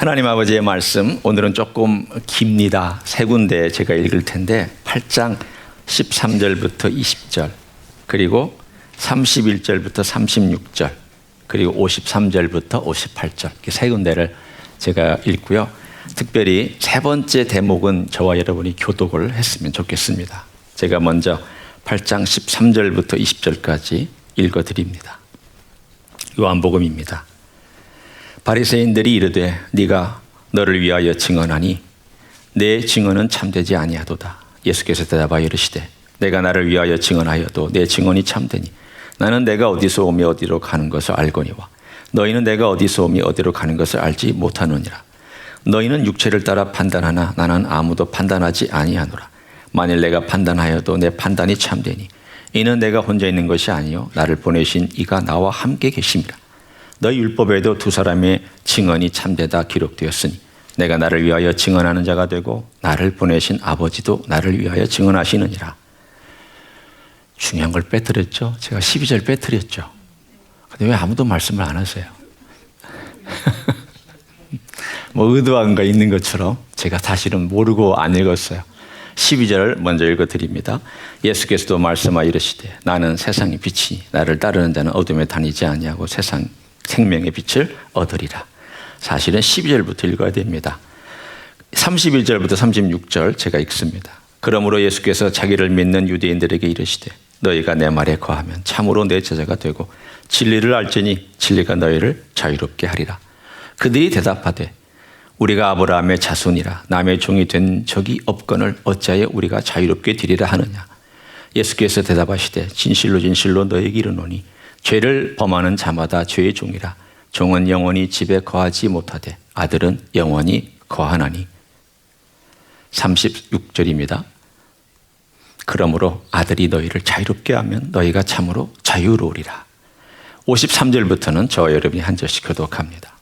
하나님 아버지의 말씀, 오늘은 조금 깁니다. 세 군데 제가 읽을 텐데 8장 13절부터 20절, 그리고 31절부터 36절, 그리고 53절부터 58절, 이렇게 세 군데를 제가 읽고요. 특별히 세 번째 대목은 저와 여러분이 교독을 했으면 좋겠습니다. 제가 먼저 8장 13절부터 20절까지 읽어드립니다. 요한복음입니다. 바리새인들이 이르되 네가 너를 위하여 증언하니 내 증언은 참되지 아니하도다. 예수께서 대답하여 이르시되 내가 나를 위하여 증언하여도 내 증언이 참되니 나는 내가 어디서 오며 어디로 가는 것을 알거니와 너희는 내가 어디서 오며 어디로 가는 것을 알지 못하느니라. 너희는 육체를 따라 판단하나 나는 아무도 판단하지 아니하노라. 만일 내가 판단하여도 내 판단이 참되니 이는 내가 혼자 있는 것이 아니요 나를 보내신 이가 나와 함께 계심이라. 너희 율법에도 두 사람의 증언이 참되다 기록되었으니 내가 나를 위하여 증언하는 자가 되고 나를 보내신 아버지도 나를 위하여 증언하시느니라. 중요한 걸 빼뜨렸죠. 제가 12절 빼뜨렸죠. 근데 왜 아무도 말씀을 안 하세요? 뭐 의도한 거 있는 것처럼 제가 사실은 모르고 안 읽었어요. 12절 먼저 읽어드립니다. 예수께서도 말씀하여 이르시되 나는 세상의 빛이니 나를 따르는 자는 어둠에 다니지 아니하고 세상 생명의 빛을 얻으리라. 사실은 12절부터 읽어야 됩니다. 31절부터 36절 제가 읽습니다. 그러므로 예수께서 자기를 믿는 유대인들에게 이르시되 너희가 내 말에 거하면 참으로 내 제자가 되고 진리를 알지니 진리가 너희를 자유롭게 하리라. 그들이 대답하되 우리가 아브라함의 자손이라 남의 종이 된 적이 없거늘 어찌하여 우리가 자유롭게 되리라 하느냐. 예수께서 대답하시되 진실로 진실로 너희에게 이르노니 죄를 범하는 자마다 죄의 종이라. 종은 영원히 집에 거하지 못하되 아들은 영원히 거하나니. 36절입니다. 그러므로 아들이 너희를 자유롭게 하면 너희가 참으로 자유로우리라. 53절부터는 저와 여러분이 한 절씩 교독합니다.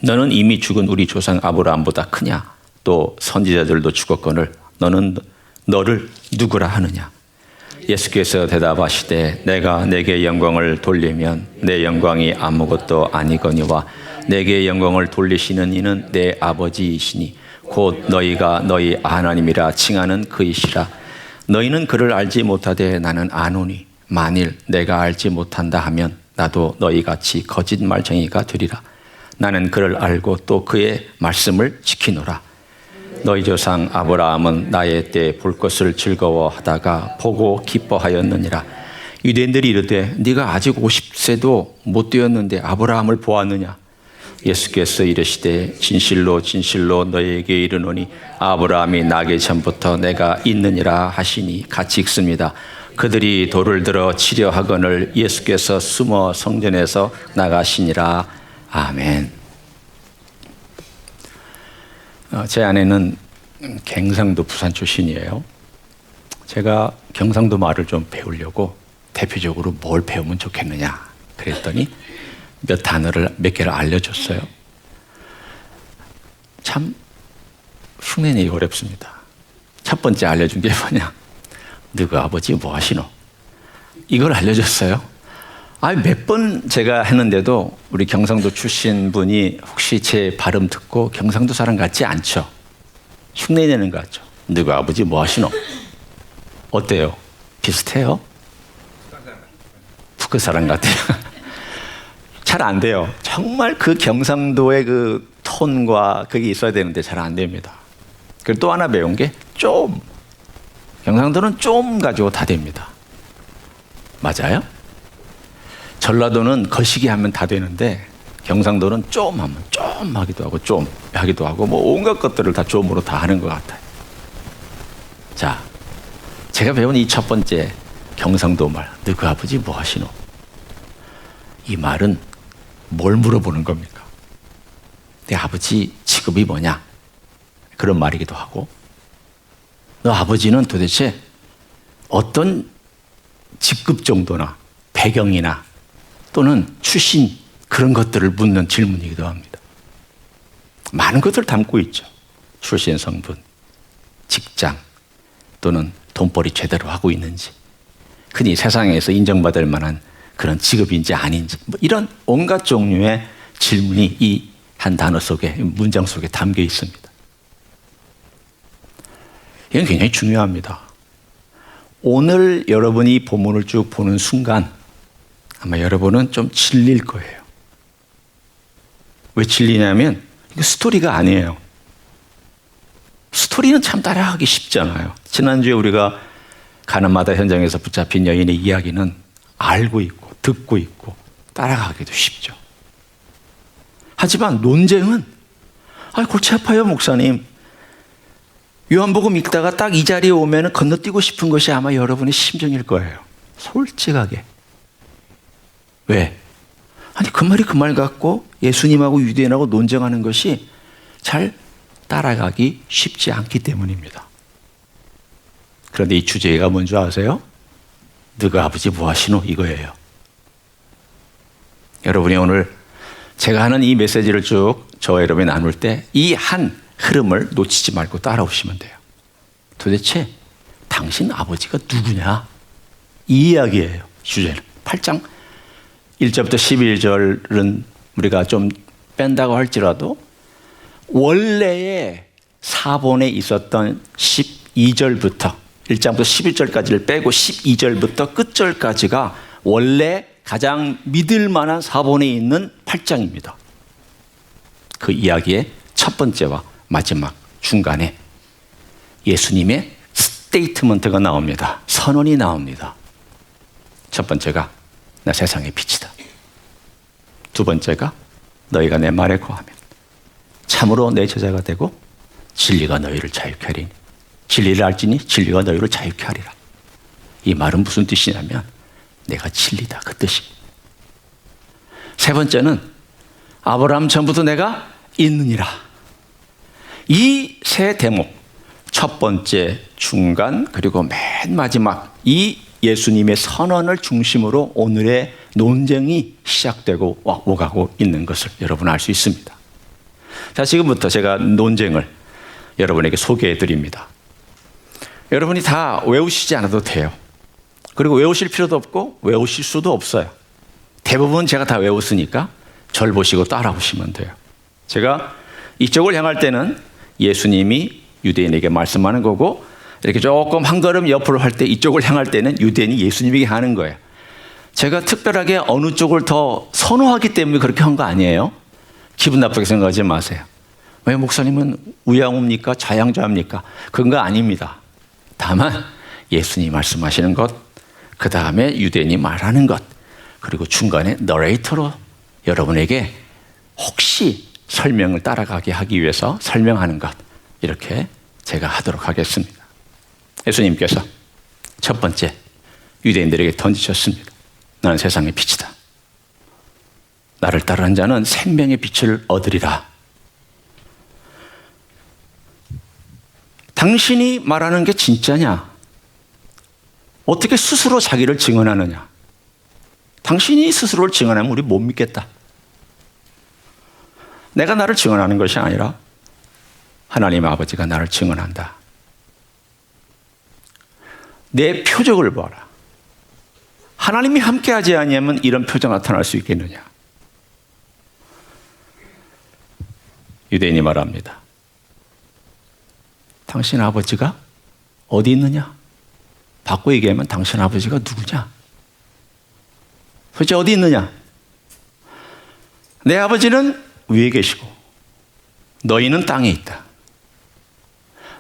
너는 이미 죽은 우리 조상 아브라함보다 크냐? 또 선지자들도 죽었거늘 너는 너를 누구라 하느냐? 예수께서 대답하시되 내가 내게 영광을 돌리면 내 영광이 아무것도 아니거니와 내게 영광을 돌리시는 이는 내 아버지이시니 곧 너희가 너희 하나님이라 칭하는 그이시라. 너희는 그를 알지 못하되 나는 아노니 만일 내가 알지 못한다 하면 나도 너희같이 거짓말쟁이가 되리라. 나는 그를 알고 또 그의 말씀을 지키노라. 너희 조상 아브라함은 나의 때 볼 것을 즐거워하다가 보고 기뻐하였느니라. 유대인들이 이르되 네가 아직 50세도 못 되었는데 아브라함을 보았느냐. 예수께서 이르시되 진실로 진실로 너희에게 이르노니 아브라함이 나기 전부터 내가 있느니라 하시니. 같이 읽습니다. 그들이 돌을 들어 치려 하거늘 예수께서 숨어 성전에서 나가시니라. 아멘. 제 아내는 경상도 부산 출신이에요. 제가 경상도 말을 좀 배우려고 대표적으로 뭘 배우면 좋겠느냐 그랬더니 몇 단어를 몇 개를 알려줬어요. 참 흉내내기 어렵습니다. 첫 번째 알려준 게 뭐냐? 너희 아버지 뭐 하시노? 이걸 알려줬어요. 몇 번 제가 했는데도 우리 경상도 출신 분이 혹시 제 발음 듣고 경상도 사람 같지 않죠? 흉내내는 것 같죠? 너희 아버지 뭐 하시노? 어때요? 비슷해요? 북한 사람 같아요. 잘 안 돼요. 정말 그 경상도의 그 톤과 그게 있어야 되는데 잘 안 됩니다. 그리고 또 하나 배운 게 좀. 경상도는 좀 가지고 다 됩니다. 맞아요? 전라도는 거시기 하면 다 되는데 경상도는 좀 하면 좀 하기도 하고 좀 하기도 하고 뭐 온갖 것들을 다 좀으로 다 하는 것 같아요. 자, 제가 배운 이 첫 번째 경상도 말, 너희 아버지 뭐 하시노? 이 말은 뭘 물어보는 겁니까? 내 아버지 직업이 뭐냐? 그런 말이기도 하고 너 아버지는 도대체 어떤 직급 정도나 배경이나 또는 출신 그런 것들을 묻는 질문이기도 합니다. 많은 것을 담고 있죠. 출신 성분, 직장 또는 돈벌이 제대로 하고 있는지, 흔히 세상에서 인정받을 만한 그런 직업인지 아닌지, 뭐 이런 온갖 종류의 질문이 이 한 단어 속에, 문장 속에 담겨 있습니다. 이건 굉장히 중요합니다. 오늘 여러분이 본문을 쭉 보는 순간 아마 여러분은 좀 질릴 거예요. 왜 질리냐면 이거 스토리가 아니에요. 스토리는 참 따라하기 쉽잖아요. 지난주에 우리가 가늠마다 현장에서 붙잡힌 여인의 이야기는 알고 있고 듣고 있고 따라가기도 쉽죠. 하지만 논쟁은 골치 아파요 목사님. 요한복음 읽다가 딱 이 자리에 오면 건너뛰고 싶은 것이 아마 여러분의 심정일 거예요. 솔직하게. 왜? 아니 그 말이 그 말 같고 예수님하고 유대인하고 논쟁하는 것이 잘 따라가기 쉽지 않기 때문입니다. 그런데 이 주제가 뭔지 아세요? 너가 아버지 뭐 하시노? 이거예요. 여러분이 오늘 제가 하는 이 메시지를 쭉 저와 여러분이 나눌 때 이 한 흐름을 놓치지 말고 따라오시면 돼요. 도대체 당신 아버지가 누구냐? 이 이야기예요. 주제는 8장 1절부터 11절은 우리가 좀 뺀다고 할지라도 원래의 사본에 있었던 12절부터 1장부터 11절까지를 빼고 12절부터 끝절까지가 원래 가장 믿을 만한 사본에 있는 8장입니다. 그 이야기의 첫 번째와 마지막 중간에 예수님의 스테이트먼트가 나옵니다. 선언이 나옵니다. 첫 번째가 나 세상의 빛이다. 두 번째가 너희가 내 말에 거하면 참으로 내 제자가 되고 진리가 너희를 자유케 하리니 진리를 알지니 진리가 너희를 자유케 하리라. 이 말은 무슨 뜻이냐면 내가 진리다 그 뜻이. 세 번째는 아브라함 전부터 내가 있느니라. 이 세 대목 첫 번째, 중간 그리고 맨 마지막 이 예수님의 선언을 중심으로 오늘의 논쟁이 시작되고 오가고 있는 것을 여러분 알 수 있습니다. 자, 지금부터 제가 논쟁을 여러분에게 소개해 드립니다. 여러분이 다 외우시지 않아도 돼요. 그리고 외우실 필요도 없고 외우실 수도 없어요. 대부분 제가 다 외웠으니까 절 보시고 따라오시면 돼요. 제가 이쪽을 향할 때는 예수님이 유대인에게 말씀하는 거고 이렇게 조금 한 걸음 옆으로 할 때 이쪽을 향할 때는 유대인이 예수님에게 하는 거예요. 제가 특별하게 어느 쪽을 더 선호하기 때문에 그렇게 한 거 아니에요. 기분 나쁘게 생각하지 마세요. 왜 목사님은 우양우입니까? 좌양좌입니까? 그런 거 아닙니다. 다만 예수님이 말씀하시는 것, 그 다음에 유대인이 말하는 것, 그리고 중간에 너레이터로 여러분에게 혹시 설명을 따라가게 하기 위해서 설명하는 것, 이렇게 제가 하도록 하겠습니다. 예수님께서 첫 번째 유대인들에게 던지셨습니다. 나는 세상의 빛이다. 나를 따르는 자는 생명의 빛을 얻으리라. 당신이 말하는 게 진짜냐? 어떻게 스스로 자기를 증언하느냐? 당신이 스스로를 증언하면 우리 못 믿겠다. 내가 나를 증언하는 것이 아니라 하나님 아버지가 나를 증언한다. 내 표적을 봐라. 하나님이 함께하지 아니하면 이런 표적 나타날 수 있겠느냐? 유대인이 말합니다. 당신 아버지가 어디 있느냐? 바꿔 얘기하면 당신 아버지가 누구냐? 도대체 어디 있느냐? 내 아버지는 위에 계시고 너희는 땅에 있다.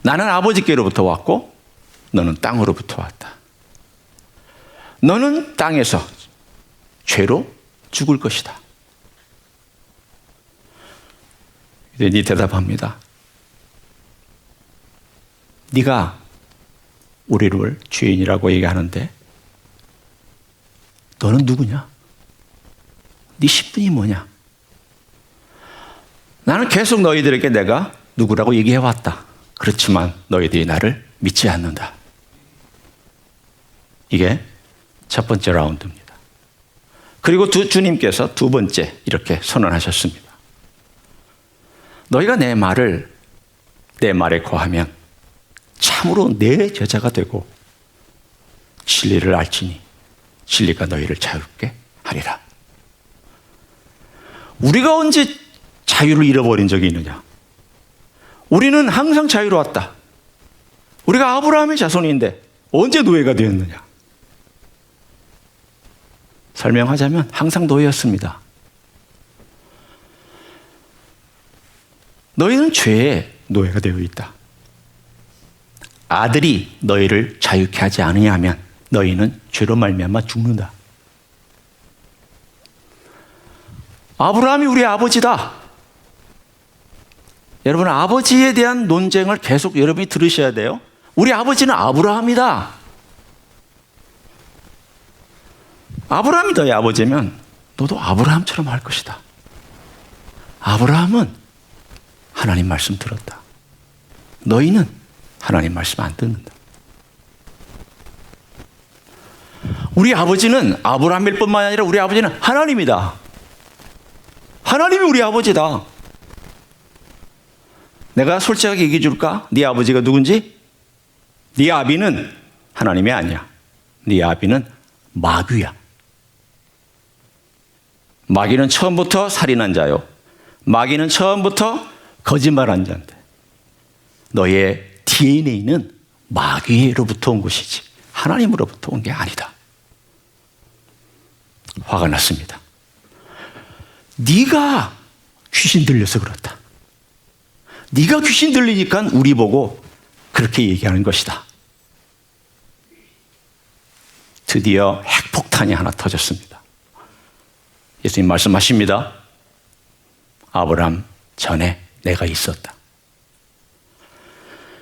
나는 아버지께로부터 왔고 너는 땅으로부터 왔다. 너는 땅에서 죄로 죽을 것이다. 유대인이 대답합니다. 네가 우리를 죄인이라고 얘기하는데 너는 누구냐? 네 신분이 뭐냐? 나는 계속 너희들에게 내가 누구라고 얘기해왔다. 그렇지만 너희들이 나를 믿지 않는다. 이게 첫 번째 라운드입니다. 그리고 주님께서 두 번째 이렇게 선언하셨습니다. 너희가 내 말에 거하면 참으로 내 제자가 되고 진리를 알지니 진리가 너희를 자유롭게 하리라. 우리가 언제 자유를 잃어버린 적이 있느냐? 우리는 항상 자유로웠다. 우리가 아브라함의 자손인데 언제 노예가 되었느냐? 설명하자면 항상 노예였습니다. 너희는 죄의 노예가 되어 있다. 아들이 너희를 자유케 하지 않으냐 하면 너희는 죄로 말미암아 죽는다. 아브라함이 우리 아버지다. 여러분, 아버지에 대한 논쟁을 계속 여러분이 들으셔야 돼요. 우리 아버지는 아브라함이다. 아브라함이 너의 아버지면 너도 아브라함처럼 할 것이다. 아브라함은 하나님 말씀 들었다. 너희는 하나님 말씀 안 듣는다. 우리 아버지는 아브라함일 뿐만 아니라 우리 아버지는 하나님이다. 하나님이 우리 아버지다. 내가 솔직하게 얘기해 줄까? 네 아버지가 누군지? 네 아비는 하나님이 아니야. 네 아비는 마귀야. 마귀는 처음부터 살인한 자요. 마귀는 처음부터 거짓말한 자인데 너의 DNA는 마귀로부터 온 것이지 하나님으로부터 온 게 아니다. 화가 났습니다. 네가 귀신 들려서 그렇다. 네가 귀신 들리니까 우리 보고 그렇게 얘기하는 것이다. 드디어 핵폭탄이 하나 터졌습니다. 예수님 말씀하십니다. 아브라함 전에 내가 있었다.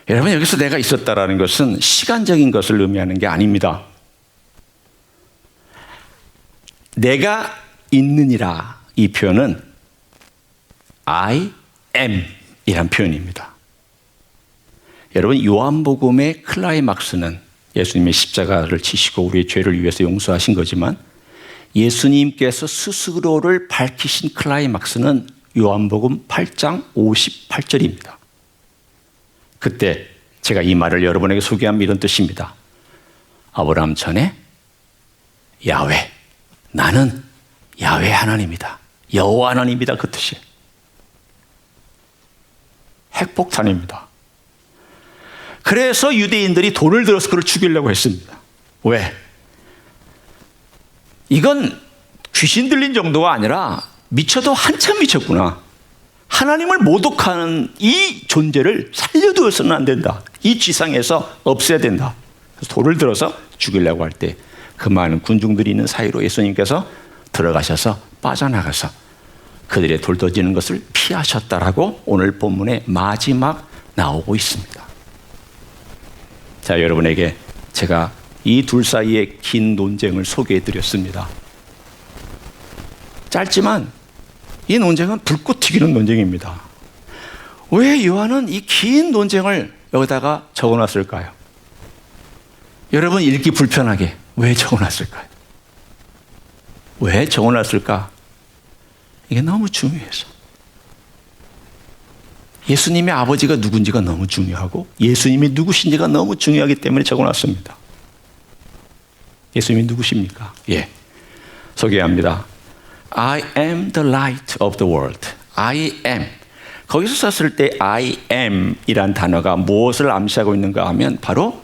여러분, 여기서 내가 있었다라는 것은 시간적인 것을 의미하는 게 아닙니다. 내가 있느니라, 이 표현은 I am 이란 표현입니다. 여러분, 요한복음의 클라이막스는 예수님의 십자가를 지시고 우리의 죄를 위해서 용서하신 거지만 예수님께서 스스로를 밝히신 클라이막스는 요한복음 8장 58절입니다. 그때 제가 이 말을 여러분에게 소개한 이런 뜻입니다. 아브라함 전에 야훼, 나는 야훼 하나님이다. 여호와 하나님이다. 그 뜻이에요. 핵폭탄입니다. 그래서 유대인들이 돌을 들어서 그를 죽이려고 했습니다. 왜? 이건 귀신 들린 정도가 아니라 미쳐도 한참 미쳤구나. 하나님을 모독하는 이 존재를 살려두어서는 안 된다. 이 지상에서 없애야 된다. 그래서 돌을 들어서 죽이려고 할 때 그 많은 군중들이 있는 사이로 예수님께서 들어가셔서 빠져나가서 그들의 돌 던지는 것을 피하셨다라고 오늘 본문의 마지막 나오고 있습니다. 자, 여러분에게 제가 이 둘 사이의 긴 논쟁을 소개해 드렸습니다. 짧지만 이 논쟁은 불꽃 튀기는 논쟁입니다. 왜 요한은 이 긴 논쟁을 여기다가 적어놨을까요? 여러분 읽기 불편하게 왜 적어놨을까요? 왜 적어놨을까? 이게 너무 중요해서. 예수님의 아버지가 누군지가 너무 중요하고 예수님이 누구신지가 너무 중요하기 때문에 적어놨습니다. 예수님이 누구십니까? 예, 소개합니다. I am the light of the world. I am. 거기서 썼을 때 I am 이란 단어가 무엇을 암시하고 있는가 하면 바로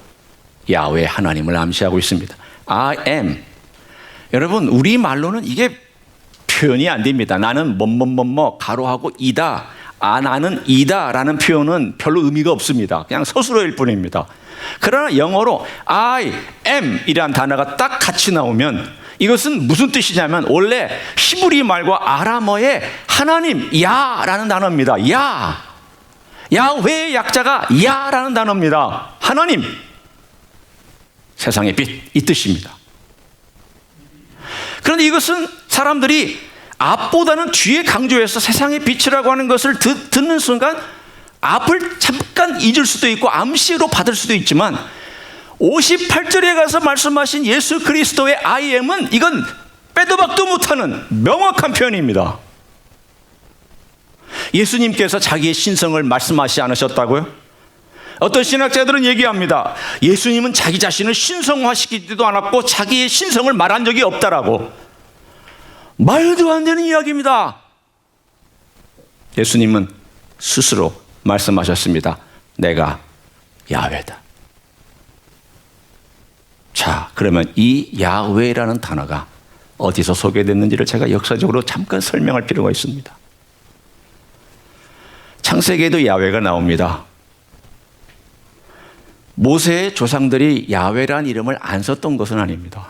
야훼 하나님을 암시하고 있습니다. I am. 여러분, 우리말로는 이게 표현이 안 됩니다. 나는 뭐뭐뭐뭐 가로하고 이다. 나는 이다 라는 표현은 별로 의미가 없습니다. 그냥 서술어일 뿐입니다. 그러나 영어로 I am 이란 단어가 딱 같이 나오면 이것은 무슨 뜻이냐면 원래 히브리 말과 아람어의 하나님, 야라는 단어입니다. 야. 야훼의 약자가 야라는 단어입니다. 하나님. 세상의 빛, 이 뜻입니다. 그런데 이것은 사람들이 앞보다는 뒤에 강조해서 세상의 빛이라고 하는 것을 듣는 순간 앞을 잠깐 잊을 수도 있고 암시로 받을 수도 있지만 58절에 가서 말씀하신 예수 그리스도의 I am은 이건 빼도 박도 못하는 명확한 표현입니다. 예수님께서 자기의 신성을 말씀하시지 않으셨다고요? 어떤 신학자들은 얘기합니다. 예수님은 자기 자신을 신성화시키지도 않았고 자기의 신성을 말한 적이 없다라고. 말도 안 되는 이야기입니다. 예수님은 스스로 말씀하셨습니다. 내가 야훼다. 자, 그러면 이 야훼라는 단어가 어디서 소개됐는지를 제가 역사적으로 잠깐 설명할 필요가 있습니다. 창세기에도 야훼가 나옵니다. 모세의 조상들이 야훼란 이름을 안 썼던 것은 아닙니다.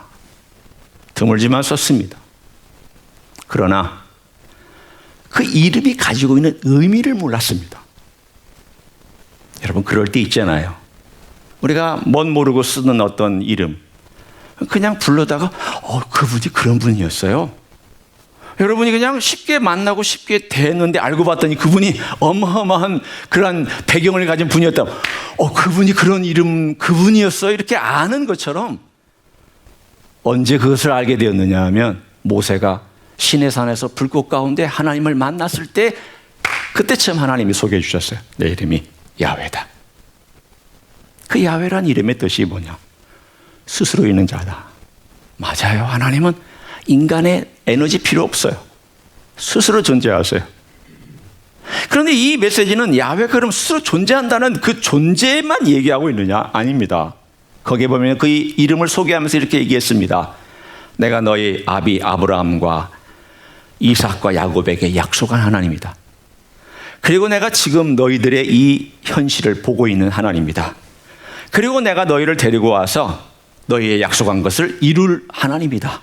드물지만 썼습니다. 그러나 그 이름이 가지고 있는 의미를 몰랐습니다. 여러분, 그럴 때 있잖아요. 우리가 멋 모르고 쓰는 어떤 이름, 그냥 불러다가 그분이 그런 분이었어요. 여러분이 그냥 쉽게 만나고 쉽게 대했는데 알고 봤더니 그분이 어마어마한 그런 배경을 가진 분이었다. 그분이 그런 이름 그분이었어요. 이렇게 아는 것처럼 언제 그것을 알게 되었느냐 하면 모세가 시내산에서 불꽃 가운데 하나님을 만났을 때 그때 처음 하나님이 소개해 주셨어요. 내 이름이 야훼다. 그 야훼란 이름의 뜻이 뭐냐? 스스로 있는 자다. 맞아요. 하나님은 인간의 에너지 필요 없어요. 스스로 존재하세요. 그런데 이 메시지는 야훼가 그럼 스스로 존재한다는 그 존재만 얘기하고 있느냐? 아닙니다. 거기에 보면 그 이름을 소개하면서 이렇게 얘기했습니다. 내가 너희 아비 아브라함과 이삭과 야곱에게 약속한 하나님이다. 그리고 내가 지금 너희들의 이 현실을 보고 있는 하나님이다. 그리고 내가 너희를 데리고 와서 너희의 약속한 것을 이룰 하나님이다.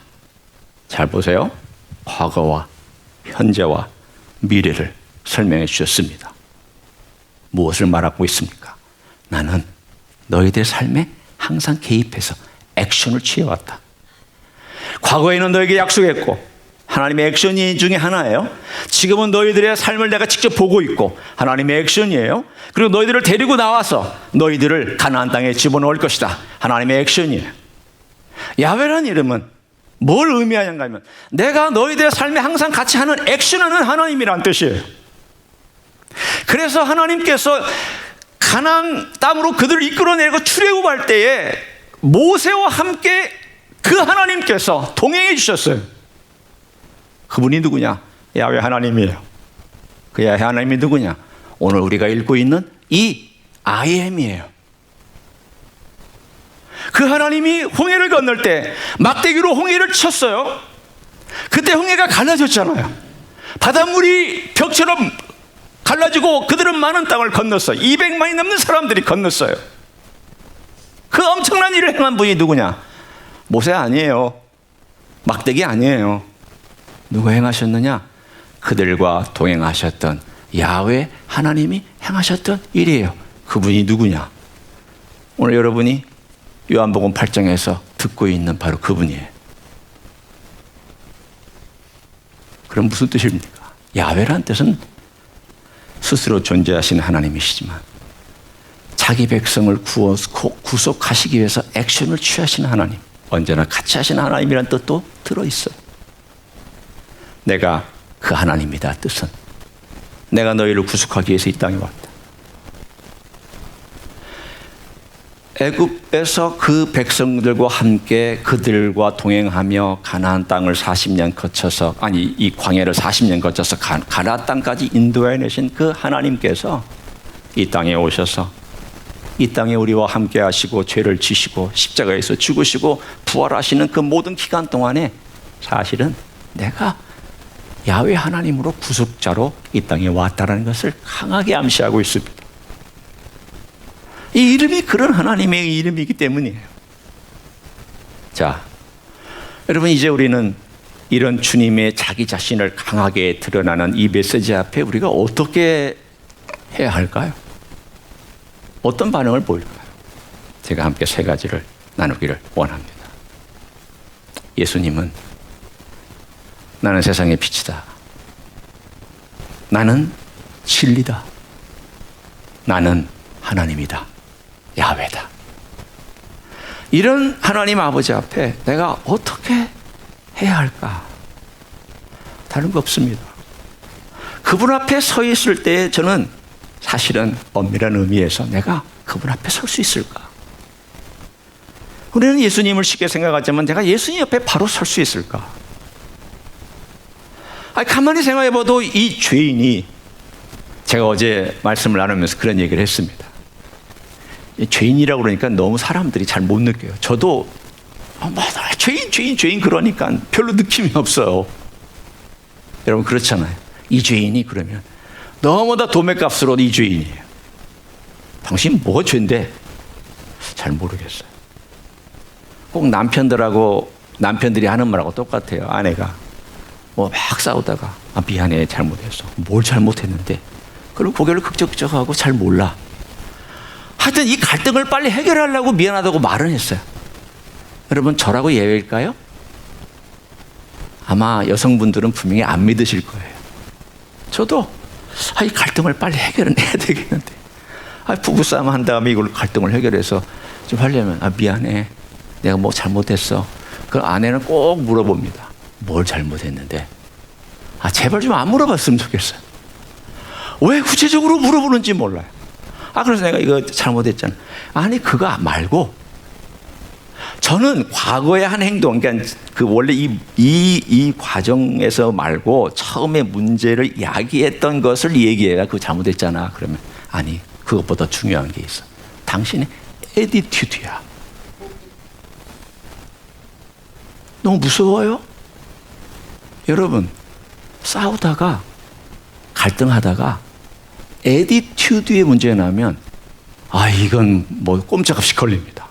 잘 보세요. 과거와 현재와 미래를 설명해 주셨습니다. 무엇을 말하고 있습니까? 나는 너희들의 삶에 항상 개입해서 액션을 취해왔다. 과거에는 너에게 약속했고 하나님의 액션이 중에 하나예요. 지금은 너희들의 삶을 내가 직접 보고 있고 하나님의 액션이에요. 그리고 너희들을 데리고 나와서 너희들을 가나안 땅에 집어넣을 것이다. 하나님의 액션이에요. 야훼라는 이름은 뭘 의미하는가 하면 내가 너희들의 삶에 항상 같이 하는 액션하는 하나님이란 뜻이에요. 그래서 하나님께서 가나안 땅으로 그들을 이끌어내고 출애굽할 때에 모세와 함께 그 하나님께서 동행해 주셨어요. 그분이 누구냐? 야훼 하나님이에요. 그 야훼 하나님이 누구냐? 오늘 우리가 읽고 있는 이 I am이에요. 그 하나님이 홍해를 건널 때 막대기로 홍해를 쳤어요. 그때 홍해가 갈라졌잖아요. 바닷물이 벽처럼 갈라지고 그들은 많은 땅을 건넜어요. 200만이 넘는 사람들이 건넜어요. 그 엄청난 일을 행한 분이 누구냐? 모세 아니에요. 막대기 아니에요. 누가 행하셨느냐? 그들과 동행하셨던 야훼 하나님이 행하셨던 일이에요. 그분이 누구냐? 오늘 여러분이 요한복음 8장에서 듣고 있는 바로 그분이에요. 그럼 무슨 뜻입니까? 야훼란 뜻은 스스로 존재하시는 하나님이시지만 자기 백성을 구속하시기 위해서 액션을 취하시는 하나님, 언제나 같이 하시는 하나님이라는 뜻도 들어있어요. 내가 그 하나님이다 뜻은 내가 너희를 구속하기 위해서 이 땅에 왔다. 애굽에서 그 백성들과 함께 그들과 동행하며 가나안 땅을 40년 거쳐서 이 광야를 40년 거쳐서 가나안 땅까지 인도해 내신 그 하나님께서 이 땅에 오셔서 이 땅에 우리와 함께 하시고 죄를 지시고 십자가에서 죽으시고 부활하시는 그 모든 기간 동안에 사실은 내가 야훼 하나님으로 구속자로 이 땅에 왔다는 것을 강하게 암시하고 있습니다. 이 이름이 그런 하나님의 이름이기 때문이에요. 자, 여러분 이제 우리는 이런 주님의 자기 자신을 강하게 드러나는 이 메시지 앞에 우리가 어떻게 해야 할까요? 어떤 반응을 보일까요? 제가 함께 세 가지를 나누기를 원합니다. 예수님은 나는 세상의 빛이다. 나는 진리다. 나는 하나님이다. 야훼다. 이런 하나님 아버지 앞에 내가 어떻게 해야 할까? 다른 거 없습니다. 그분 앞에 서 있을 때 저는 사실은 엄밀한 의미에서 내가 그분 앞에 설 수 있을까? 우리는 예수님을 쉽게 생각하지만 내가 예수님 옆에 바로 설 수 있을까? 가만히 생각해봐도 이 죄인이 제가 어제 말씀을 나누면서 그런 얘기를 했습니다. 죄인이라고 그러니까 너무 사람들이 잘 못 느껴요. 저도 죄인 그러니까 별로 느낌이 없어요. 여러분 그렇잖아요. 이 죄인이 그러면 너무나 도매값으로 이 죄인이에요. 당신 뭐가 죄인데? 잘 모르겠어요. 꼭 남편들이 하는 말하고 똑같아요. 아내가 뭐 막 싸우다가 미안해 잘못했어. 뭘 잘못했는데? 그리고 고개를 긁적긁적하고 잘 몰라. 하여튼 이 갈등을 빨리 해결하려고 미안하다고 말은 했어요. 여러분 저라고 예외일까요? 아마 여성분들은 분명히 안 믿으실 거예요. 저도 이 갈등을 빨리 해결은 해야 되겠는데 부부싸움 한 다음에 이걸 갈등을 해결해서 좀 하려면 미안해 내가 뭐 잘못했어. 그 아내는 꼭 물어봅니다. 뭘 잘못했는데? 제발 좀 안 물어봤으면 좋겠어요. 왜 구체적으로 물어보는지 몰라요. 그래서 내가 이거 잘못했잖아. 아니 그거 말고 저는 과거의 한 행동, 그러니까 원래 이 과정에서 말고 처음에 문제를 야기했던 것을 얘기해야 그거 잘못했잖아. 그러면 아니 그것보다 중요한 게 있어. 당신의 애티튜드야. 너무 무서워요? 여러분 싸우다가 갈등하다가 애티튜드의 문제가 나면 이건 뭐 꼼짝없이 걸립니다.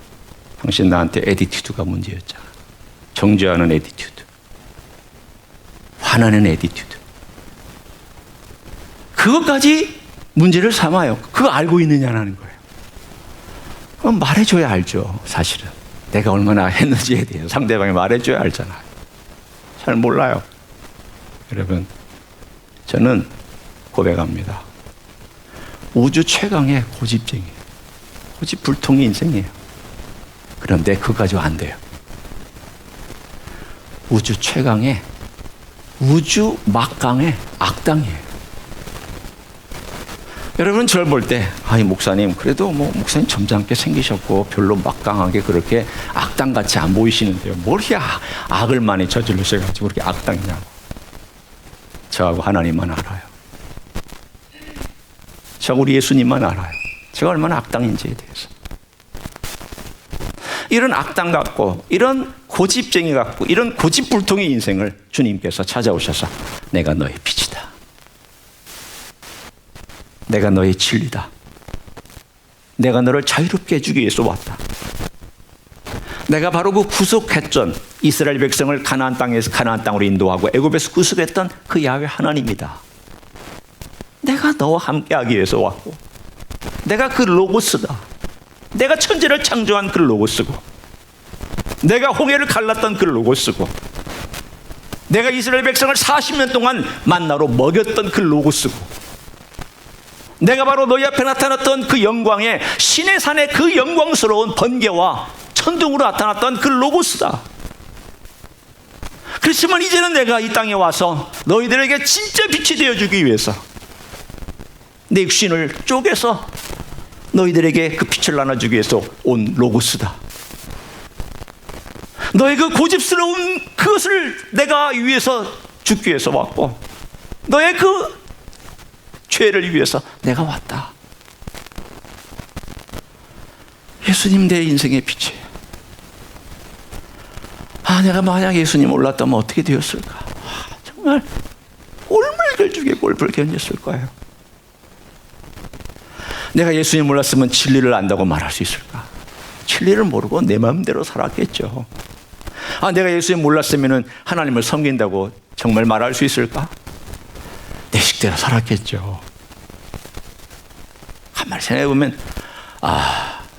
당신 나한테 애티튜드가 문제였잖아. 정죄하는 애티튜드, 화나는 애티튜드, 그것까지 문제를 삼아요. 그거 알고 있느냐는 거예요. 그럼 말해줘야 알죠. 사실은 내가 얼마나 했는지에 대해서 상대방이 말해줘야 알잖아요. 잘 몰라요. 여러분 저는 고백합니다. 우주 최강의 고집쟁이에요. 고집불통의 인생이에요. 그런데 그거 가지고 안 돼요. 우주 최강의 우주 막강의 악당이에요. 여러분 저를 볼 때 이 목사님 그래도 뭐 목사님 점잖게 생기셨고 별로 막강하게 그렇게 악당같이 안 보이시는데요. 뭘 이렇게 악을 많이 저지르셔가지고 그렇게 악당이냐고. 저하고 하나님만 알아요. 저하고 우리 예수님만 알아요. 제가 얼마나 악당인지에 대해서. 이런 악당 같고 이런 고집쟁이 같고 이런 고집불통의 인생을 주님께서 찾아오셔서 내가 너의 빛이다. 내가 너의 진리다. 내가 너를 자유롭게 해주기 위해서 왔다. 내가 바로 그 구속했던 이스라엘 백성을 가나안 땅으로 인도하고 애굽에서 구속했던 그 야훼 하나님이다. 내가 너와 함께하기 위해서 왔고 내가 그 로고스다. 내가 천지를 창조한 그 로고스고 내가 홍해를 갈랐던 그 로고스고 내가 이스라엘 백성을 40년 동안 만나로 먹였던 그 로고스고 내가 바로 너희 앞에 나타났던 그 영광의 신의 산의 그 영광스러운 번개와 천둥으로 나타났던 그 로고스다. 그렇지만 이제는 내가 이 땅에 와서 너희들에게 진짜 빛이 되어주기 위해서 내 육신을 쪼개서 너희들에게 그 빛을 나눠주기 위해서 온 로고스다. 너의 그 고집스러운 그것을 내가 위해서 죽기 위해서 왔고 너의 그 죄를 위해서 내가 왔다. 예수님 내 인생의 빛이에요. 내가 만약 예수님 몰랐다면 어떻게 되었을까? 정말 꼴물결 꼴불 견뎠을 거예요. 내가 예수님 몰랐으면 진리를 안다고 말할 수 있을까? 진리를 모르고 내 마음대로 살았겠죠. 내가 예수님 몰랐으면 하나님을 섬긴다고 정말 말할 수 있을까? 내 식대로 살았겠죠. 가만히 생각해보면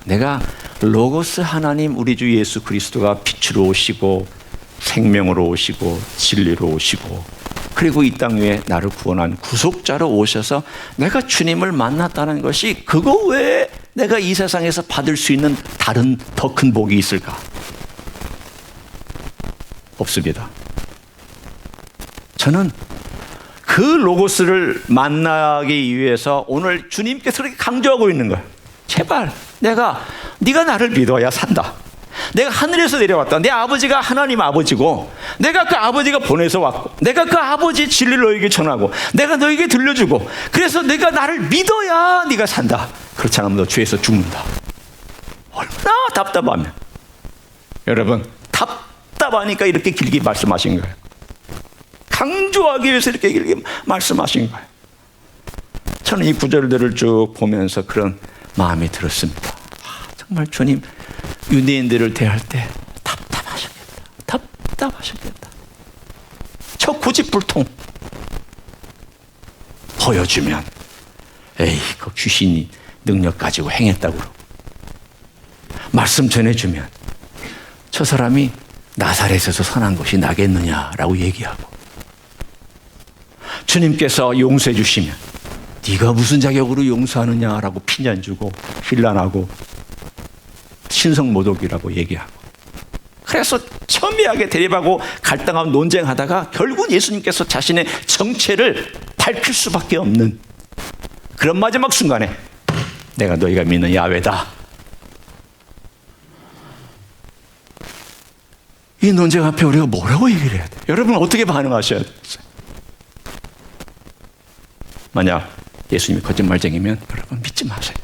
내가 로고스 하나님 우리 주 예수 그리스도가 빛으로 오시고 생명으로 오시고 진리로 오시고 그리고 이 땅 위에 나를 구원한 구속자로 오셔서 내가 주님을 만났다는 것이 그거 외에 내가 이 세상에서 받을 수 있는 다른 더 큰 복이 있을까? 없습니다. 저는 그 로고스를 만나기 위해서 오늘 주님께서 그렇게 강조하고 있는 거예요. 제발 네가 나를 믿어야 산다. 내가 하늘에서 내려왔다. 내 아버지가 하나님 아버지고 내가 그 아버지가 보내서 왔고 내가 그 아버지의 진리를 너에게 전하고 내가 너에게 들려주고 그래서 내가 나를 믿어야 네가 산다. 그렇지 않으면 너 죄에서 죽는다. 얼마나 답답하면. 여러분, 답답하니까 이렇게 길게 말씀하신 거예요. 강조하기 위해서 이렇게 길게 말씀하신 거예요. 저는 이 구절들을 쭉 보면서 그런 마음이 들었습니다. 정말 주님, 유대인들을 대할 때 답답하셨겠다. 저 고집불통 보여주면 에이, 그 귀신이 능력 가지고 행했다고 그러고 말씀 전해주면 저 사람이 나사렛에서 선한 것이 나겠느냐라고 얘기하고 주님께서 용서해 주시면 네가 무슨 자격으로 용서하느냐라고 피년 주고 힐난하고 신성모독이라고 얘기하고 그래서 첨예하게 대립하고 갈등하고 논쟁하다가 결국 예수님께서 자신의 정체를 밝힐 수밖에 없는 그런 마지막 순간에 내가 너희가 믿는 야훼다. 이 논쟁 앞에 우리가 뭐라고 얘기를 해야 돼요? 여러분 어떻게 반응하셔야 돼요? 만약 예수님이 거짓말쟁이면 여러분 믿지 마세요.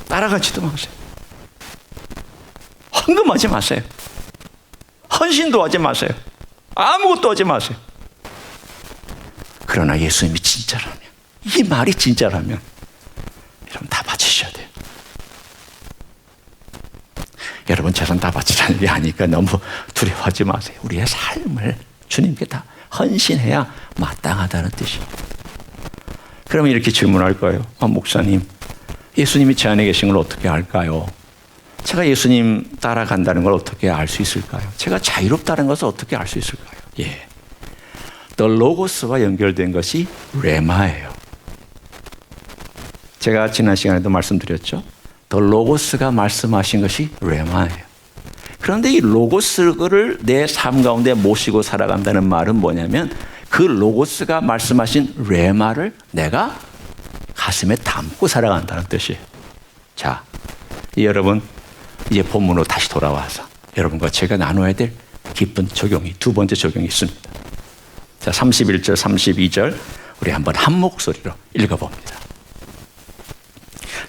따라가지도 마세요. 헌금하지 마세요. 헌신도 하지 마세요. 아무것도 하지 마세요. 그러나 예수님이 진짜라면, 이 말이 진짜라면 여러분 다 바치셔야 돼요. 여러분 재산 다 바치라는 게 아니니까 너무 두려워하지 마세요. 우리의 삶을 주님께 다 헌신해야 마땅하다는 뜻입니다. 그러면 이렇게 질문할 거예요. 목사님, 예수님이 제 안에 계신 걸 어떻게 알까요? 제가 예수님 따라간다는 걸 어떻게 알 수 있을까요? 제가 자유롭다는 것을 어떻게 알 수 있을까요? 예, The Logos와 연결된 것이 레마예요. 제가 지난 시간에도 말씀드렸죠. The Logos가 말씀하신 것이 레마예요. 그런데 이 로고스를 내 삶 가운데 모시고 살아간다는 말은 뭐냐면 그 로고스가 말씀하신 레마를 내가 가슴에 담고 살아간다는 뜻이에요. 자, 여러분 이제 본문으로 다시 돌아와서 여러분과 제가 나눠야 될 깊은 적용이 두 번째 적용이 있습니다. 자, 31절 32절 우리 한번 한 목소리로 읽어봅니다.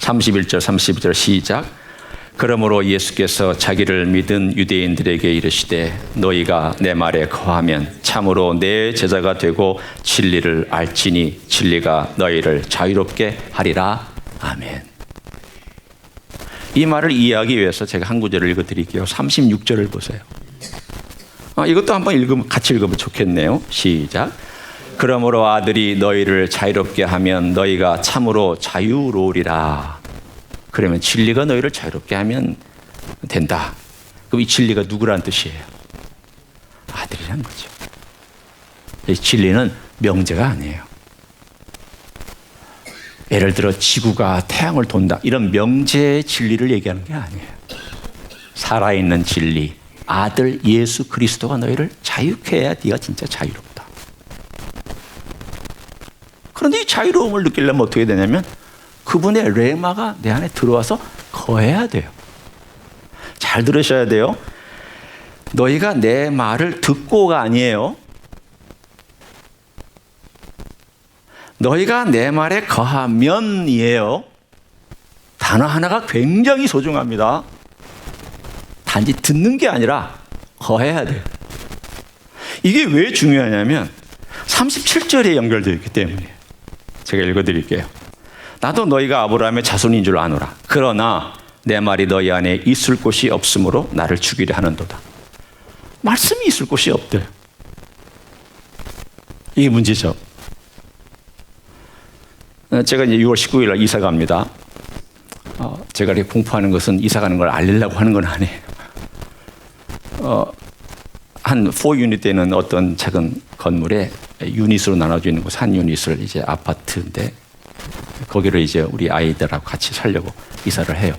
31절 32절 시작. 그러므로 예수께서 자기를 믿은 유대인들에게 이르시되 너희가 내 말에 거하면 참으로 내 제자가 되고 진리를 알지니 진리가 너희를 자유롭게 하리라. 아멘. 이 말을 이해하기 위해서 제가 한 구절을 읽어드릴게요. 36절을 보세요. 이것도 한번 같이 읽으면 좋겠네요. 시작. 그러므로 아들이 너희를 자유롭게 하면 너희가 참으로 자유로우리라. 그러면 진리가 너희를 자유롭게 하면 된다. 그럼 이 진리가 누구라는 뜻이에요? 아들이란 거죠. 이 진리는 명제가 아니에요. 예를 들어 지구가 태양을 돈다 이런 명제의 진리를 얘기하는 게 아니에요. 살아있는 진리, 아들 예수 그리스도가 너희를 자유케 해야 네가 진짜 자유롭다. 그런데 이 자유로움을 느끼려면 어떻게 되냐면 그분의 레마가 내 안에 들어와서 거해야 돼요. 잘 들으셔야 돼요. 너희가 내 말을 듣고가 아니에요. 너희가 내 말에 거하면이에요. 단어 하나가 굉장히 소중합니다. 단지 듣는 게 아니라 거해야 돼요. 이게 왜 중요하냐면 37절에 연결되어 있기 때문이에요. 제가 읽어드릴게요. 나도 너희가 아브라함의 자손인 줄 아노라. 그러나 내 말이 너희 안에 있을 곳이 없으므로 나를 죽이려 하는도다. 말씀이 있을 곳이 없대요. 이게 문제죠. 제가 이제 6월 19일 날 이사 갑니다. 제가 이렇게 공포하는 것은 이사 가는 걸 알리려고 하는 건 아니에요. 한 4유닛 되는 어떤 작은 건물에 유닛으로 나눠져 있는 곳, 한 유닛을 이제 아파트인데 거기를 이제 우리 아이들하고 같이 살려고 이사를 해요.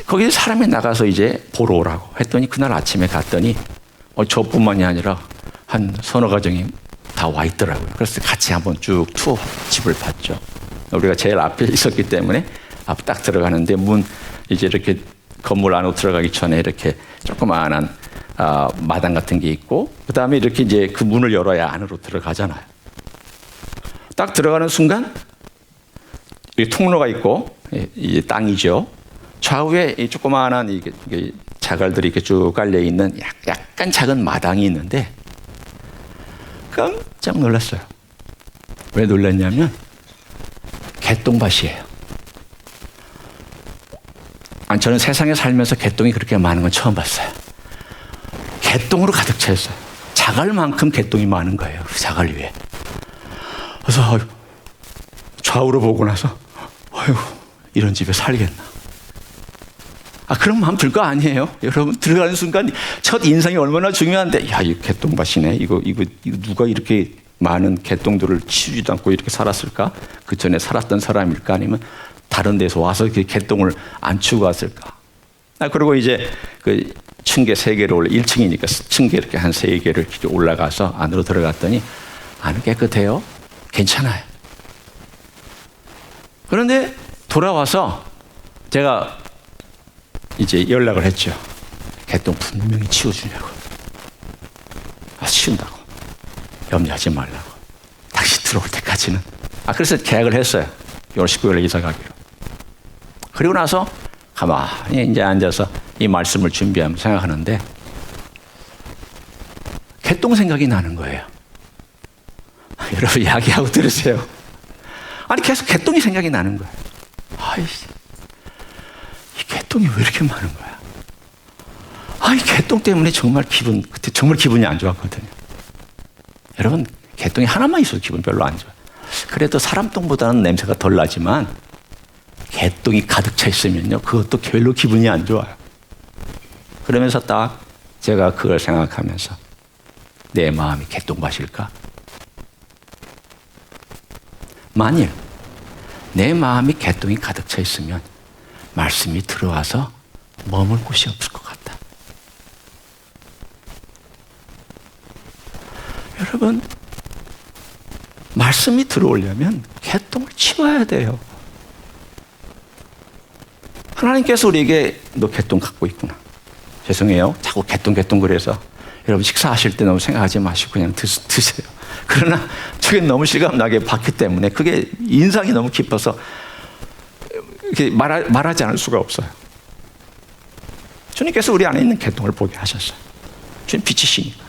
거기 사람이 나가서 이제 보러 오라고 했더니 그날 아침에 갔더니 저뿐만이 아니라 한 서너 가정이 다 와 있더라고요. 그래서 같이 한번 쭉 투어 집을 봤죠. 우리가 제일 앞에 있었기 때문에 딱 들어가는데 문 이제 이렇게 건물 안으로 들어가기 전에 이렇게 조그마한 마당 같은 게 있고 그다음에 이렇게 이제 그 문을 열어야 안으로 들어가잖아요. 딱 들어가는 순간 이 통로가 있고 이 땅이죠. 좌우에 이 조그마한 이게 자갈들이 이렇게 쭉 깔려 있는 약간 작은 마당이 있는데 깜짝 놀랐어요. 왜 놀랐냐면 개똥밭이에요. 아니, 저는 세상에 살면서 개똥이 그렇게 많은 건 처음 봤어요. 개똥으로 가득 차 있어요. 자갈만큼 개똥이 많은 거예요. 그 자갈 위에. 그래서 좌우로 보고 나서 아이고 이런 집에 살겠나. 그런 마음 들 거 아니에요? 여러분 들어가는 순간 첫 인상이 얼마나 중요한데 야, 이 개똥밭이네. 이거 누가 이렇게 많은 개똥들을 치우지도 않고 이렇게 살았을까? 그 전에 살았던 사람일까? 아니면 다른 데서 와서 이렇게 개똥을 안 치우고 왔을까? 그리고 이제 그 층계 3개를 올라 1층이니까 층계 이렇게 한 3개를 이렇게 올라가서 안으로 들어갔더니 안은 깨끗해요. 괜찮아요. 그런데 돌아와서 제가 이제 연락을 했죠. 개똥 분명히 치워주냐고. 치운다고. 염려하지 말라고. 다시 들어올 때까지는. 그래서 계약을 했어요. 6월 19일에 이사 가기로. 그리고 나서 가만히 이제 앉아서 이 말씀을 준비하면서 생각하는데 개똥 생각이 나는 거예요. 여러분 이야기하고 들으세요. 계속 개똥이 생각이 나는 거예요. 이 개똥이 왜 이렇게 많은 거야? 이 개똥 때문에 그때 정말 기분이 안 좋았거든요. 여러분 개똥이 하나만 있어도 기분 별로 안 좋아요. 그래도 사람 똥보다는 냄새가 덜 나지만 개똥이 가득 차 있으면요 그것도 별로 기분이 안 좋아요. 그러면서 딱 제가 그걸 생각하면서 내 마음이 개똥밭일까? 만일 내 마음이 개똥이 가득 차 있으면 말씀이 들어와서 머물 곳이 없을 것 같다. 여러분 말씀이 들어오려면 개똥을 치워야 돼요. 하나님께서 우리에게 너 개똥 갖고 있구나. 죄송해요. 자꾸 개똥 그래서 여러분 식사하실 때 너무 생각하지 마시고 그냥 드세요. 그러나 저게 너무 실감나게 봤기 때문에 그게 인상이 너무 깊어서 이렇게 말하지 않을 수가 없어요. 주님께서 우리 안에 있는 개똥을 보게 하셨어요. 주님 빛이시니까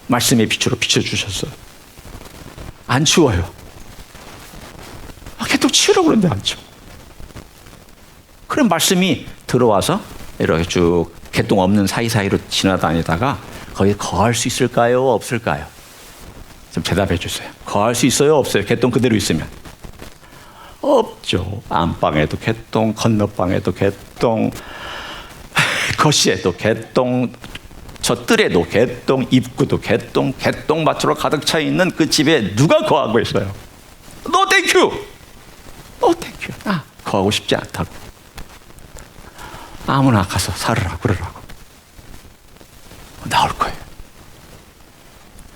말씀의 빛으로 비춰주셨어요. 안 치워요. 개똥 치우라고 그러는데 안 치워. 그럼 말씀이 들어와서 이렇게 쭉 개똥 없는 사이사이로 지나다니다가 거기에 거할 수 있을까요? 없을까요? 좀 대답해 주세요. 거할 수 있어요? 없어요? 개똥 그대로 있으면? 없죠. 안방에도 개똥, 건너방에도 개똥, 거실에도 개똥, 저 뜰에도 개똥, 입구도 개똥, 개똥밭으로 가득 차 있는 그 집에 누가 거하고 있어요? 노 땡큐! 노 땡큐. 거하고 싶지 않다고. 아무나 가서 살으라 그러라고. 나올 거예요.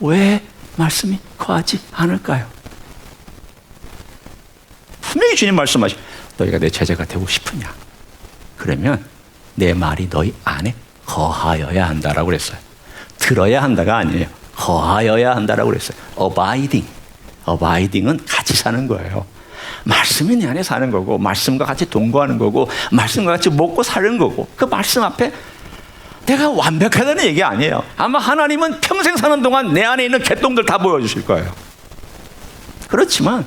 왜 말씀이 거하지 않을까요? 분명히 주님 말씀하시 너희가 내 제자가 되고 싶으냐? 그러면 내 말이 너희 안에 거하여야 한다라고 그랬어요. 들어야 한다가 아니에요. 거하여야 한다라고 그랬어요. Abiding은 같이 사는 거예요. 말씀이 내 안에 사는 거고 말씀과 같이 동거하는 거고 말씀과 같이 먹고 사는 거고 그 말씀 앞에 내가 완벽하다는 얘기 아니에요. 아마 하나님은 평생 사는 동안 내 안에 있는 개똥들 다 보여주실 거예요. 그렇지만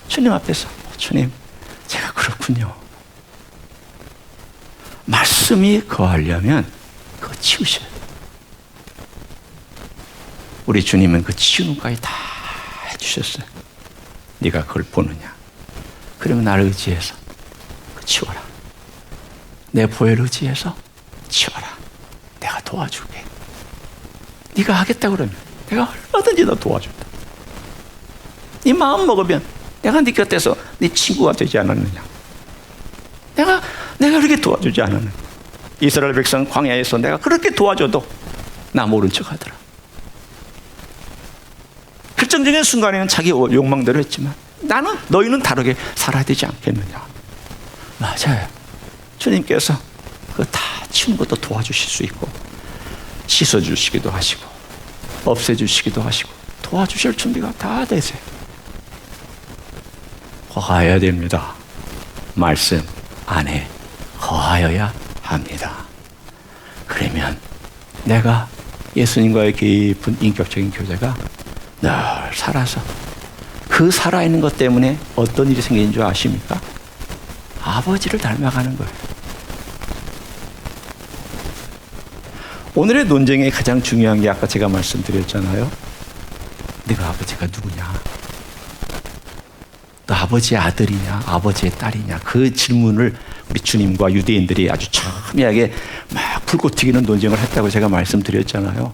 주님 앞에서 주님 제가 그렇군요. 말씀이 거하려면 그거 치우셔야 돼요. 우리 주님은 그 치우는 까지 다 해주셨어요. 네가 그걸 보느냐? 그러면 나를 의지해서 치워라. 내 보혈 의지해서 치워라. 내가 도와줄게. 네가 하겠다 그러면 내가 얼마든지 너 도와준다. 네 마음 먹으면 내가 네 곁에서 네 친구가 되지 않았느냐? 내가 그렇게 도와주지 않았느냐? 이스라엘 백성 광야에서 내가 그렇게 도와줘도 나 모른 척 하더라. 결정적인 순간에는 자기 욕망대로 했지만 너희는 다르게 살아야 되지 않겠느냐? 맞아요. 주님께서 그 다 치운 것도 도와주실 수 있고, 씻어주시기도 하시고, 없애주시기도 하시고, 도와주실 준비가 다 되세요. 거하여야 됩니다. 말씀 안에 거하여야 합니다. 그러면 내가 예수님과의 깊은 인격적인 교제가 늘 살아서 그 살아있는 것 때문에 어떤 일이 생기는 줄 아십니까? 아버지를 닮아가는 거예요. 오늘의 논쟁에 가장 중요한 게 아까 제가 말씀드렸잖아요. 네가 아버지가 누구냐? 너 아버지의 아들이냐? 아버지의 딸이냐? 그 질문을 우리 주님과 유대인들이 아주 첨예하게 막 불꽃 튀기는 논쟁을 했다고 제가 말씀드렸잖아요.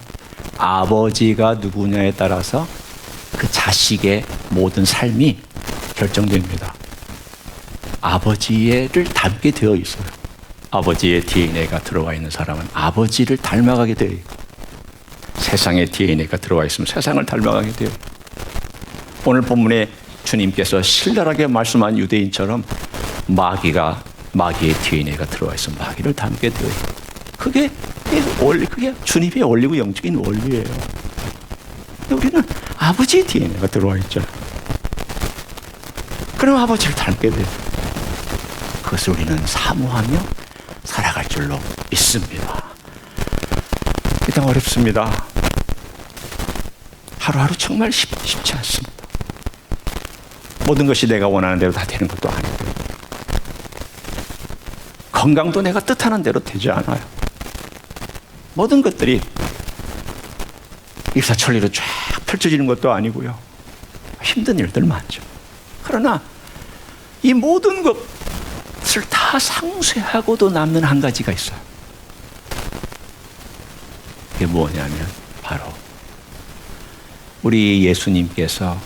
아버지가 누구냐에 따라서 그 자식의 모든 삶이 결정됩니다. 아버지를 닮게 되어 있어요. 아버지의 DNA가 들어와 있는 사람은 아버지를 닮아가게 되어 있고, 세상의 DNA가 들어와 있으면 세상을 닮아가게 돼요. 오늘 본문에 주님께서 신랄하게 말씀한 유대인처럼 마귀의 DNA가 들어와 있으면 마귀를 닮게 되어 있고, 그게 주님의 원리고 영적인 원리예요. 우리는 아버지의 DNA가 들어와 있죠. 그럼 아버지를 닮게 돼요. 그것을 우리는 사모하며 살아갈 줄로 믿습니다. 이 땅 어렵습니다. 하루하루 정말 쉽지 않습니다. 모든 것이 내가 원하는 대로 다 되는 것도 아니고, 건강도 내가 뜻하는 대로 되지 않아요. 모든 것들이 일사천리로 쫙 펼쳐지는 것도 아니고요. 힘든 일들 많죠. 그러나 이 모든 것을 다 상쇄하고도 남는 한 가지가 있어요. 그게 뭐냐면 바로 우리 예수님께서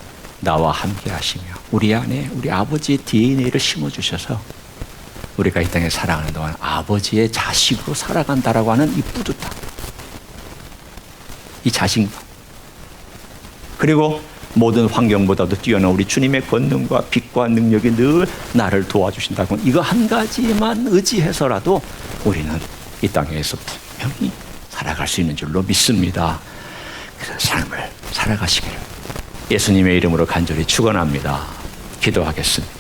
나와 함께 하시며 우리 안에 우리 아버지의 DNA를 심어주셔서 우리가 이 땅에 살아가는 동안 아버지의 자식으로 살아간다라고 하는 이 뿌듯함, 이 자신감, 그리고 모든 환경보다도 뛰어난 우리 주님의 권능과 빛과 능력이 늘 나를 도와주신다고, 이거 한 가지만 의지해서라도 우리는 이 땅에서 분명히 살아갈 수 있는 줄로 믿습니다. 그래서 삶을 살아가시기를 예수님의 이름으로 간절히 축원합니다. 기도하겠습니다.